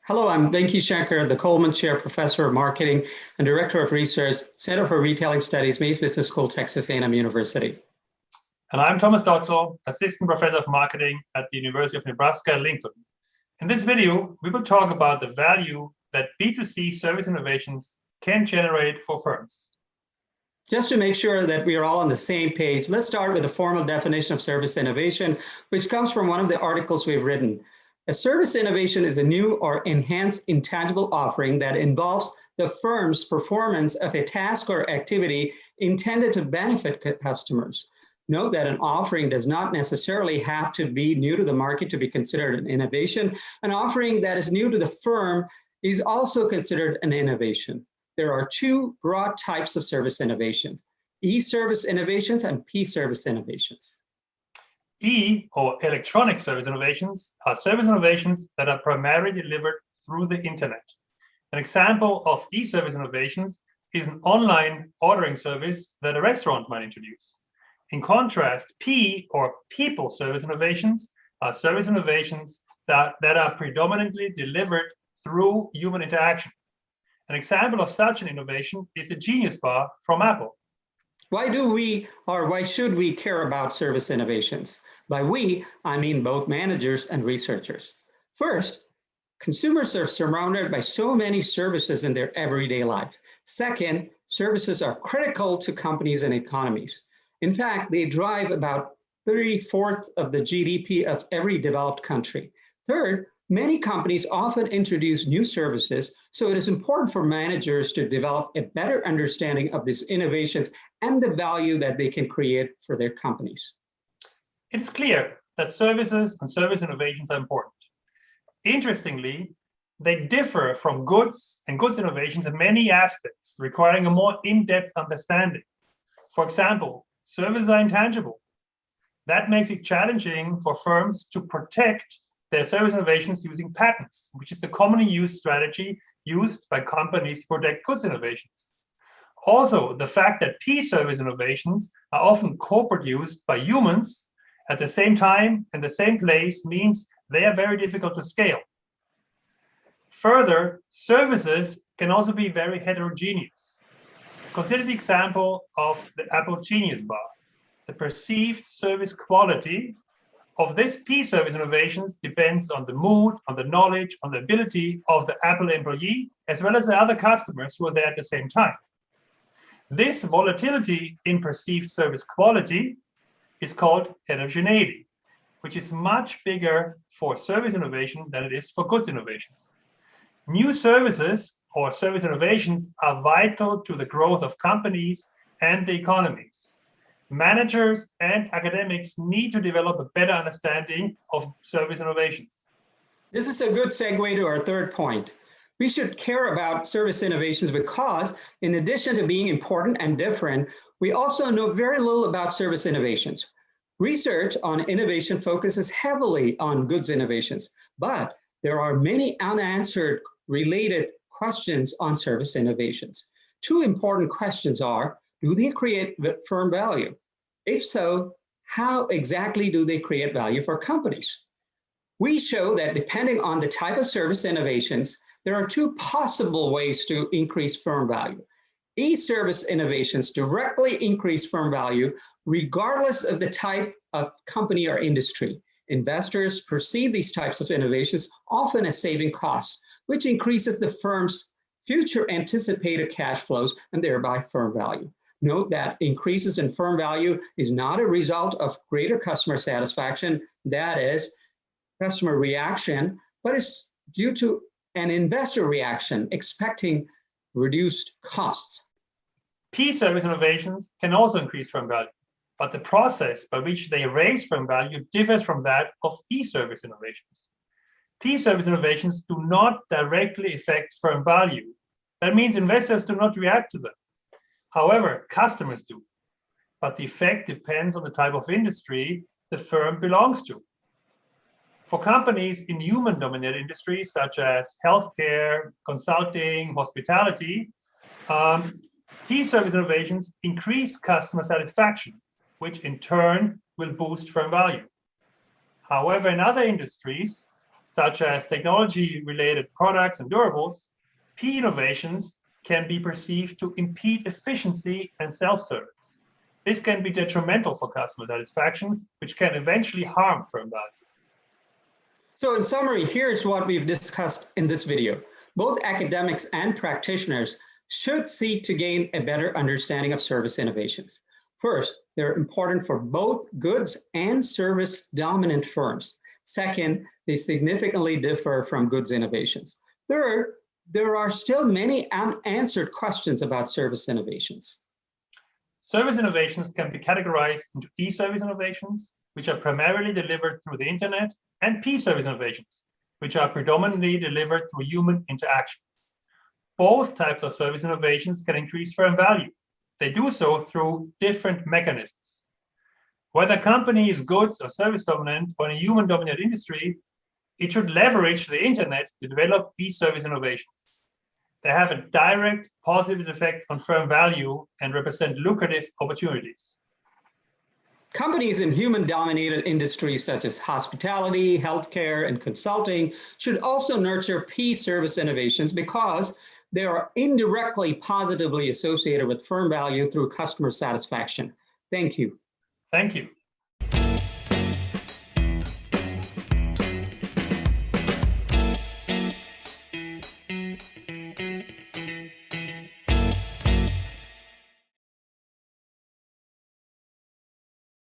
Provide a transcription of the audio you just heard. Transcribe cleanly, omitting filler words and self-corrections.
Hello, I'm Venky Shankar, the Coleman Chair, Professor of Marketing and Director of Research, Center for Retailing Studies, Mays Business School, Texas A&M University. And I'm Thomas Dotzel, Assistant Professor of Marketing at the University of Nebraska, Lincoln. In this video, we will talk about the value that B2C service innovations can generate for firms. Just to make sure that we are all on the same page, let's start with a formal definition of service innovation, which comes from one of the articles we've written. A service innovation is a new or enhanced intangible offering that involves the firm's performance of a task or activity intended to benefit customers. Note that an offering does not necessarily have to be new to the market to be considered an innovation. An offering that is new to the firm is also considered an innovation. There are two broad types of service innovations: E-service innovations and P-service innovations. E, or electronic service innovations, are service innovations that are primarily delivered through the internet. An example of e-service innovations is an online ordering service that a restaurant might introduce. In contrast, P, or people service innovations, are service innovations that are predominantly delivered through human interaction. An example of such an innovation is the Genius Bar from Apple. Why do we, or why should we, care about service innovations? By we, I mean both managers and researchers. First, consumers are surrounded by so many services in their everyday lives. Second, services are critical to companies and economies. In fact, they drive about 3/4 of the GDP of every developed country. Third, many companies often introduce new services, so it is important for managers to develop a better understanding of these innovations and the value that they can create for their companies. It's clear that services and service innovations are important. Interestingly, they differ from goods and goods innovations in many aspects, requiring a more in-depth understanding. For example, services are intangible. That makes it challenging for firms to protect their service innovations using patents, which is the commonly used strategy used by companies to protect goods innovations. Also, the fact that P-service innovations are often co-produced by humans at the same time in the same place means they are very difficult to scale. Further, services can also be very heterogeneous. Consider the example of the Apple Genius Bar. The perceived service quality of this P-service innovations depends on the mood, on the knowledge, on the ability of the Apple employee, as well as the other customers who are there at the same time. This volatility in perceived service quality is called heterogeneity, which is much bigger for service innovation than it is for goods innovations. New services or service innovations are vital to the growth of companies and the economies. Managers and academics need to develop a better understanding of service innovations. This is a good segue to our third point. We should care about service innovations because, in addition to being important and different, we also know very little about service innovations. Research on innovation focuses heavily on goods innovations, but there are many unanswered related questions on service innovations. Two important questions are, do they create firm value? If so, how exactly do they create value for companies? We show that depending on the type of service innovations, there are two possible ways to increase firm value. E-service innovations directly increase firm value regardless of the type of company or industry. Investors perceive these types of innovations often as saving costs, which increases the firm's future anticipated cash flows and thereby firm value. Note that increases in firm value is not a result of greater customer satisfaction, that is, customer reaction, but it's due to an investor reaction expecting reduced costs. P-service innovations can also increase firm value, but the process by which they raise firm value differs from that of E-service innovations. P-service innovations do not directly affect firm value. That means investors do not react to them. However, customers do, but the effect depends on the type of industry the firm belongs to. For companies in human-dominated industries such as healthcare, consulting, hospitality, P-service innovations increase customer satisfaction, which in turn will boost firm value. However, in other industries, such as technology-related products and durables, P innovations can be perceived to impede efficiency and self-service. This can be detrimental for customer satisfaction, which can eventually harm firm value. So in summary, here's what we've discussed in this video. Both academics and practitioners should seek to gain a better understanding of service innovations. First, they're important for both goods and service dominant firms. Second, they significantly differ from goods innovations. Third, there are still many unanswered questions about service innovations. Service innovations can be categorized into e-service innovations, which are primarily delivered through the internet, and P-service innovations, which are predominantly delivered through human interaction. Both types of service innovations can increase firm value. They do so through different mechanisms. Whether a company is goods or service dominant or in a human dominated industry, it should leverage the internet to develop e-service innovations. They have a direct positive effect on firm value and represent lucrative opportunities. Companies in human-dominated industries such as hospitality, healthcare, and consulting should also nurture P-service innovations because they are indirectly positively associated with firm value through customer satisfaction. Thank you. Thank you.